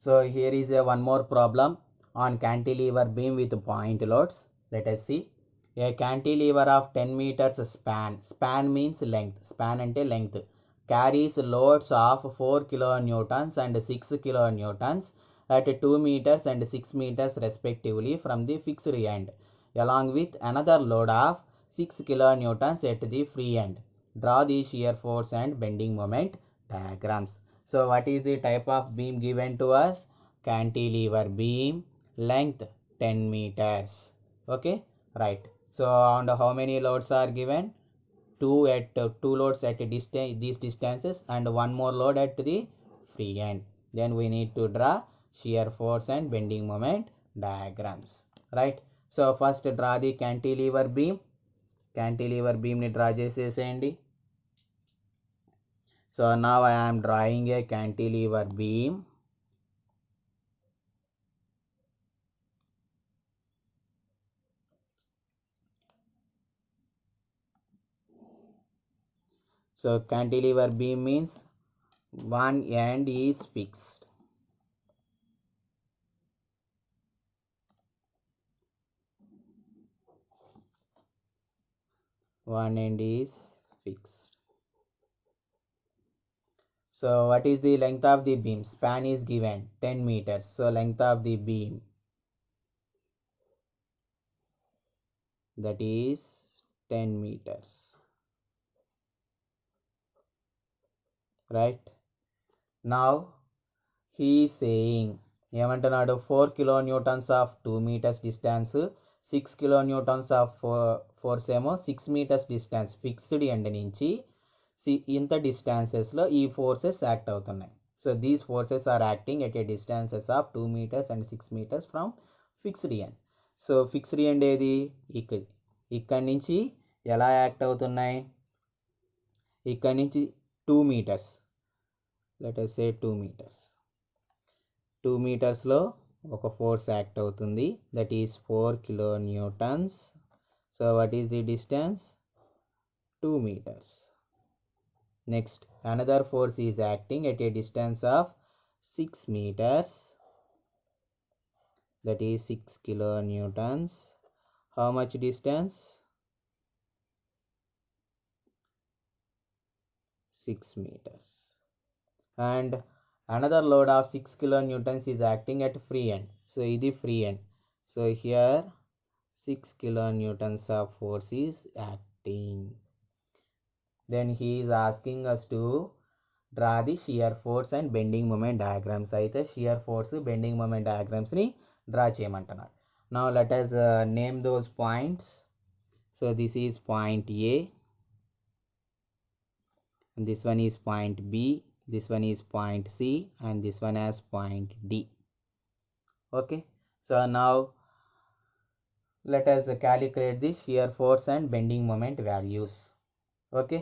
So here is a one more problem on cantilever beam with point loads. Let us see. A cantilever of 10 meters span means length, span ante length, carries loads of 4 kilonewtons and 6 kilonewtons at 2 meters and 6 meters respectively from the fixed end, along with another load of 6 kilonewtons at the free end. Draw the shear force and bending moment diagrams. So what is the type of beam given to us? Cantilever beam, length 10 meters. Okay, right. So and how many loads are given? Two loads at a distance, these distances, and one more load at the free end. Then we need to draw shear force and bending moment diagrams, right? So first draw the cantilever beam. Cantilever beam ni draw చేసేసేయండి. So now I am drawing a cantilever beam. So cantilever beam means one end is fixed. One end is fixed. So what is the length of the beam? Span is given 10 meters. So length of the beam, that is 10 meters. Right? Now he is saying ఏమంటున్నాడు 4 kilonewtons of 2 meters distance, 6 kilonewtons of force ఏమో 6 meters distance fixed end నుంచి ఇంత డిస్టాన్సెస్లో ఈ forces act అవుతున్నాయి. So these forces are acting at a distances of 2 meters and 6 meters from fixed end. So fixed end ఏది? ఇక్కడి నుంచి ఎలా యాక్ట్ అవుతున్నాయి? ఇక్కడి నుంచి 2 meters, let us say 2 meters. 2 metersలో ఒక ఫోర్స్ యాక్ట్ అవుతుంది, that is 4 kilonewtons. So what is the distance? 2 meters. Next, another force is acting at a distance of 6 meters, that is 6 kilonewtons. How much distance? 6 meters. And another load of 6 kilonewtons is acting at free end. So this free end. So here 6 kilonewtons of force is acting. Then he is asking us to draw the shear force and bending moment diagrams. అయితే shear force bending moment diagrams ని draw చేయమంటున్నాడు. Now let us name those points. So this is point A, and this one is point B, this one is point C, and this one has point D. Okay, so now let us calculate the shear force and bending moment values. Okay,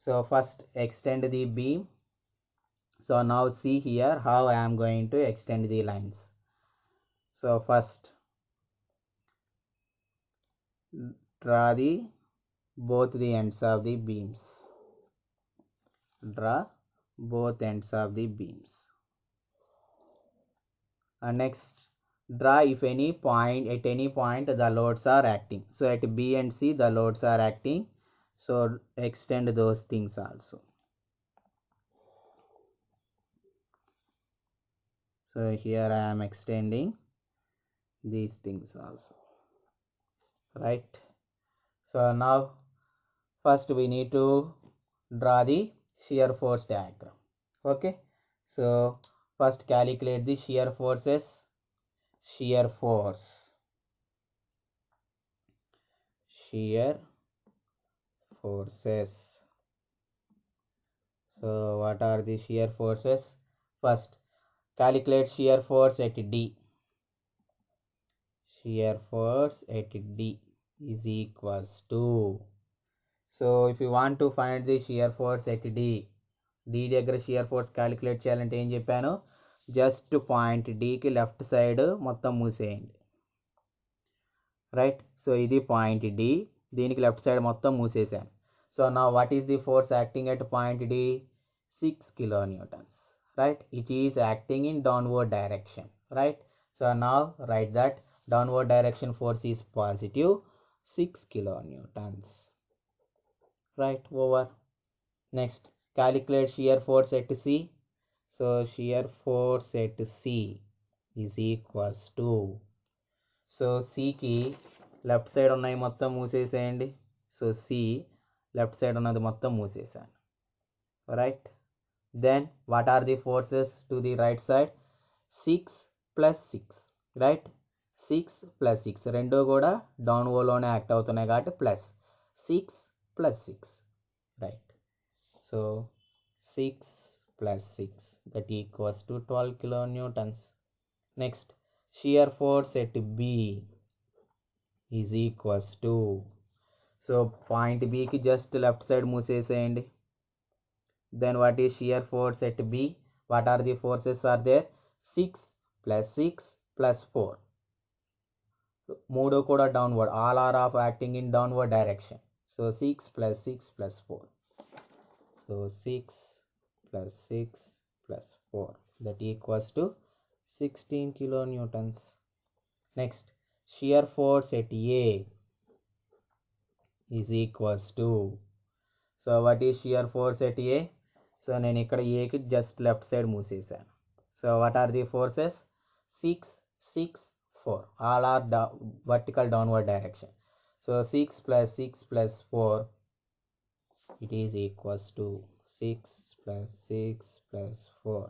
so first extend the beam. So now see here how I am going to extend the lines. So first draw both the ends of the beams. Draw both ends of the beams. And next draw if any point, at any point the loads are acting. So at B and C the loads are acting. So extend those things also. So here I am extending these things also, right? So now first we need to draw the shear force diagram. Okay, so first calculate the shear forces. Shear force, shear forces. So what are the shear forces? First calculate shear force at D. Shear force at D is equals to, so if you want to find the shear force at D దగ్గర shear force calculate చేయాలంటే ఏం చెప్పాను? Just point డికి left side మొత్తం మూసేయండి, right? So ఇది point D, దీనికి left side మొత్తం మూసేసాను. సో నా what is the force acting at point D? 6 kilonewtons, right? It is acting in downward direction, right? So now write that downward direction force is positive 6 kilonewtons, right? Over. Next, calculate shear force at C. So shear force at C is equals to, so సికి left side ఉన్నాయి మొత్తం మూసేసేయండి. So C left side ఉన్నది మొత్తం మూసేసాను, right? Then what are the forces to the right side? 6 + 6, right? 6 + 6 రెండు కూడా down ఓలోనే act అవుతున్నాయి కాబట్టి plus 6 + 6, right? So 6 + 6 that equals to 12 kilonewtons. Next, shear force at B is equals to, so point B కి just left side మూసేసేయండి. Then what is shear force at B? What are the forces are there? 6 + 6 + 4, మూడు కూడా downward, all are of acting in downward direction. So 6 + 6 + 4, so 6 + 6 + 4 that equals to 16 kilonewtons. Next, shear force at A is equals to, so what is shear force at A? So నేను ఇక్కడ ఏకి just left side మూసేసాను. So what are the forces? 6 6 4, all are vertical downward direction. So 6 + 6 + 4 it is equals to 6 + 6 + 4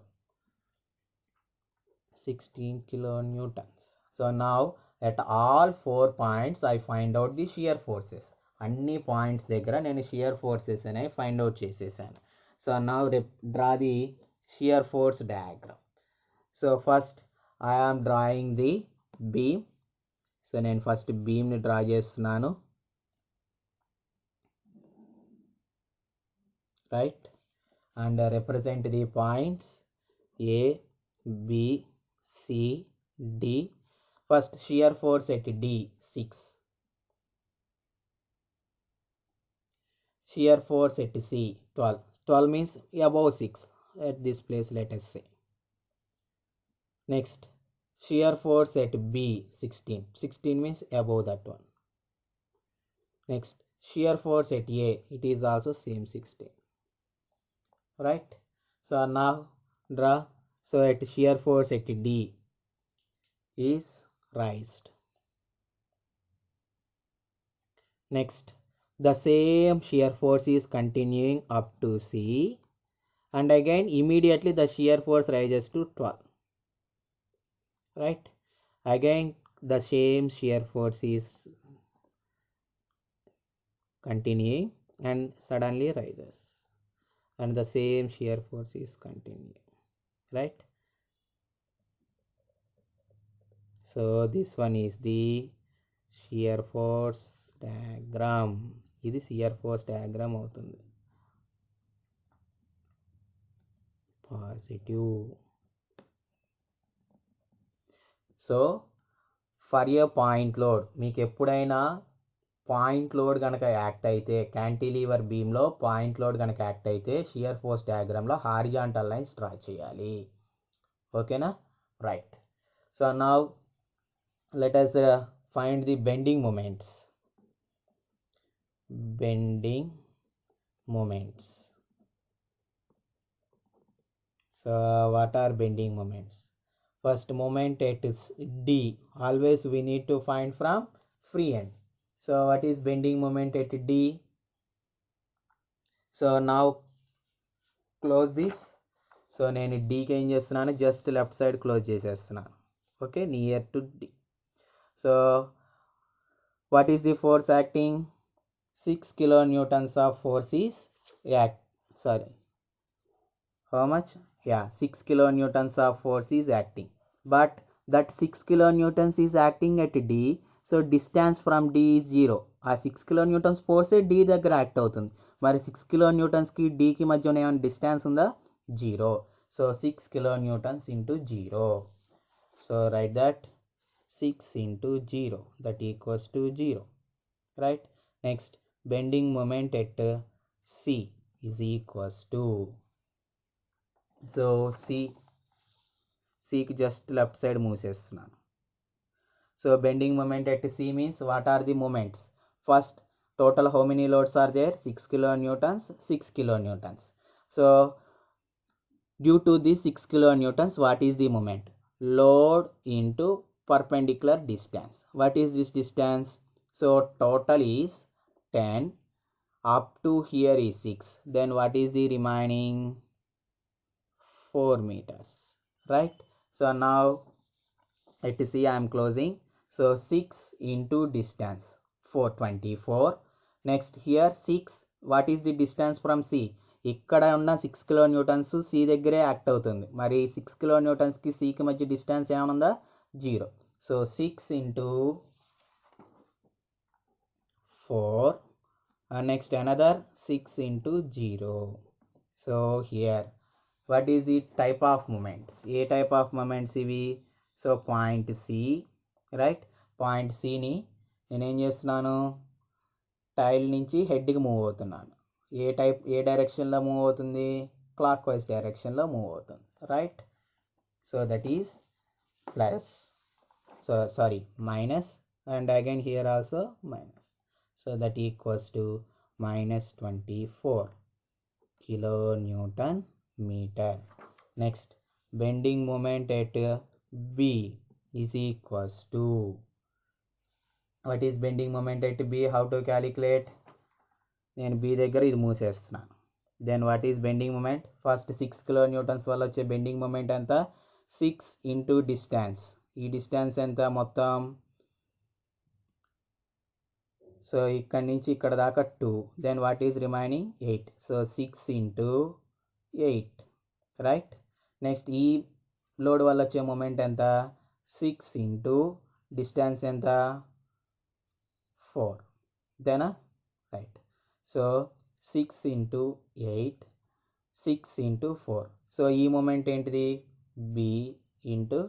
16 kilonewtons. So now at all 4 points I find out the shear forces. అన్ని points దగ్గర నేను shear forces అనేవి find out చేసేసాను. So now draw the shear force diagram. So first I am drawing the beam. So నేను first బీమ్ని draw చేస్తున్నాను, right? And represent the points A, B, C, D. First, shear force at D 6. Shear force at C 12. 12 means above 6 at this place, let us say. Next, shear force at B 16. 16 means above that one. Next, shear force at A, it is also same 16, right? So now draw. So at shear force at D is raised. Next, the same shear force is continuing up to C, and again immediately the shear force rises to 12, right? Again the same shear force is continuing and suddenly rises, and the same shear force is continuing, right? So this one is the shear force diagram. ఇది shear force diagram అవుతుంది. Positive. So for a point load, మీకు ఎప్పుడైనా point load కనుక act అయితే, cantilever బీమ్లో point load కనుక act అయితే shear force డయాగ్రామ్లో హారిజాంటల్ లైన్స్ డ్రా చేయాలి, ఓకేనా? Right. So now let us find the bending moments. Bending moments. So what are bending moments? First moment at D, always we need to find from free end. So what is bending moment at D? So now close this. So నేను డీకి ఏం చేస్తున్నాను, just left side close చేసేస్తున్నాను, okay, near to D. So what is the force acting? 6 kilonewtons of force is how much? 6 kilonewtons of force is acting, but that 6 kilonewtons is acting at D. So distance from D is 0. ఆ 6 kilonewtons force D దగ్గర act అవుతుంది, మరి 6 kilonewtonsకి Dకి మధ్య ఏమైనా distance ఉందా? 0. So 6 kilonewtons into 0. So write that 6 into 0, that equals to 0, right? Next, bending moment at C is equals to, so సికి just left side move చేస్తున్నాను. So bending moment at C means what are the moments? First, total how many loads are there? 6 kilonewtons, 6 kilonewtons. So due to this 6 kilonewtons, what is the moment? Load into perpendicular distance. What is this distance? So total is 10, up to here is 6. Then what is the remaining? 4 meters, right? So now at C I am closing. So 6 into distance 424. Next here 6. What is the distance from C? ఇక్కడ ఉన్న 6 kilo Newton's C దగ్గరే act అవుతుంది. మరి 6 kilo న్యూటన్స్కి సికి మధ్య distance ఏమనుందా? 0. So 6 into 4 and next another 6 into 0. So here what is the type of moments? A type of moments ఇవి. So point C, right? Point సిని నేను ఏం చేస్తున్నాను? టైల్ నుంచి హెడ్కి మూవ్ అవుతున్నాను. ఏ డైరెక్షన్లో మూవ్ అవుతుంది? క్లాక్ వైజ్ డైరెక్షన్లో మూవ్ అవుతుంది, right? So that is plus, so sorry minus, and again here also minus. So that equals to -24 kilonewton metre. Next bending moment at B is equals to, what is bending moment at B? How to calculate? నేను B దగ్గర ఇది మూసేస్తున్నాను. Then what is bending moment? First 6 kilo newtons వల్ల వచ్చే bending moment ఎంత? 6 into distance. ఈ distance ఎంత మొత్తం? సో ఇక్కడ నుంచి ఇక్కడ దాకా 2. Then what is remaining? 8. So 6 into 8, right? Next ఈ లోడ్ వల్ల వచ్చే మూమెంట్ ఎంత? 6 ఇంటూ డిస్టెన్స్ ఎంత? 4. అంతేనా? Right. So 6 into 8, 6 into 4. So ఈ మూమెంట్ ఏంటిది? బి ఇంటూ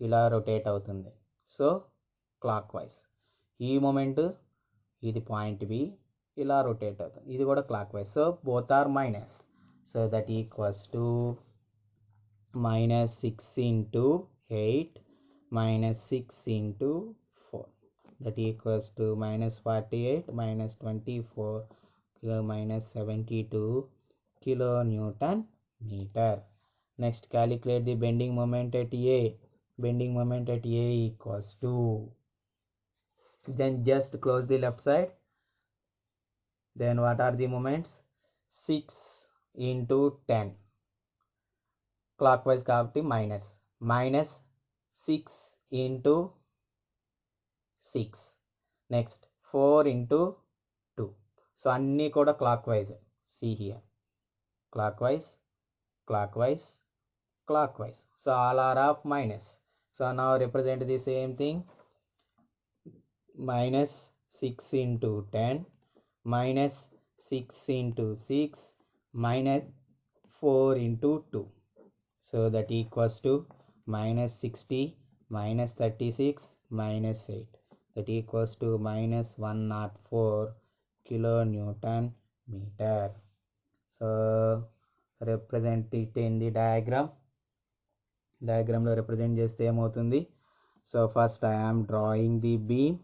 ఇలా రొటేట్ అవుతుంది. So clockwise. ఈ మూమెంట్ ఇది పాయింట్ బి, ఇలా రొటేట్ అవుతుంది. ఇది కూడా clockwise. So both are minus. So that equals to -6 into 8 -6 into 4. That equals to -48 -24 -72 kilonewton meter. Next, calculate the bending moment at A. Bending moment at A equals to, then just close the left side. Then what are the moments? 6 into 10. Clock wise కాబట్టి -6 into 6. Next 4 into 2. So అన్నీ కూడా clockwise. See here clockwise, clockwise, clockwise. So all are of minus. So now represent the same thing. -6 into 10 -6 into 6 -4 into 2. So that equals to -60 -36 -8. That equals to -104 kilonewton meter. So represent it in the diagram. Diagramలో represent చేస్తే ఏమవుతుంది? So first I am drawing the beam.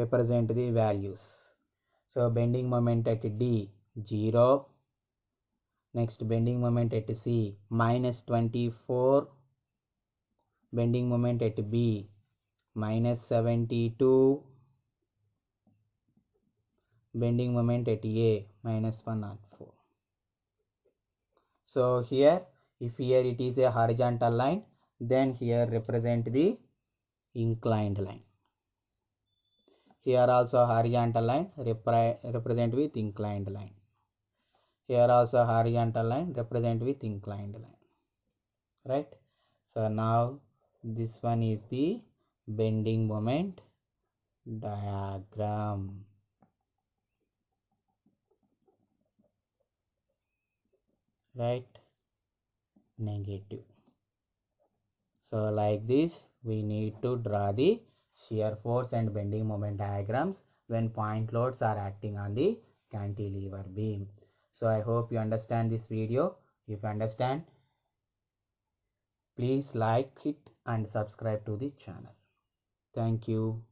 Represent the values. So bending moment at D 0. Next bending moment at C -24. Bending moment at B -72. Bending moment at A -104. So here, if here it is a horizontal line, then here represent the inclined line. Here also horizontal line represent with inclined line. Here also horizontal line represent with inclined line, right? So now this one is the bending moment diagram, right? Negative. So like this we need to draw the shear force and bending moment diagrams when point loads are acting on the cantilever beam. So I hope you understand this video. If you understand, please like it and subscribe to the channel. Thank you.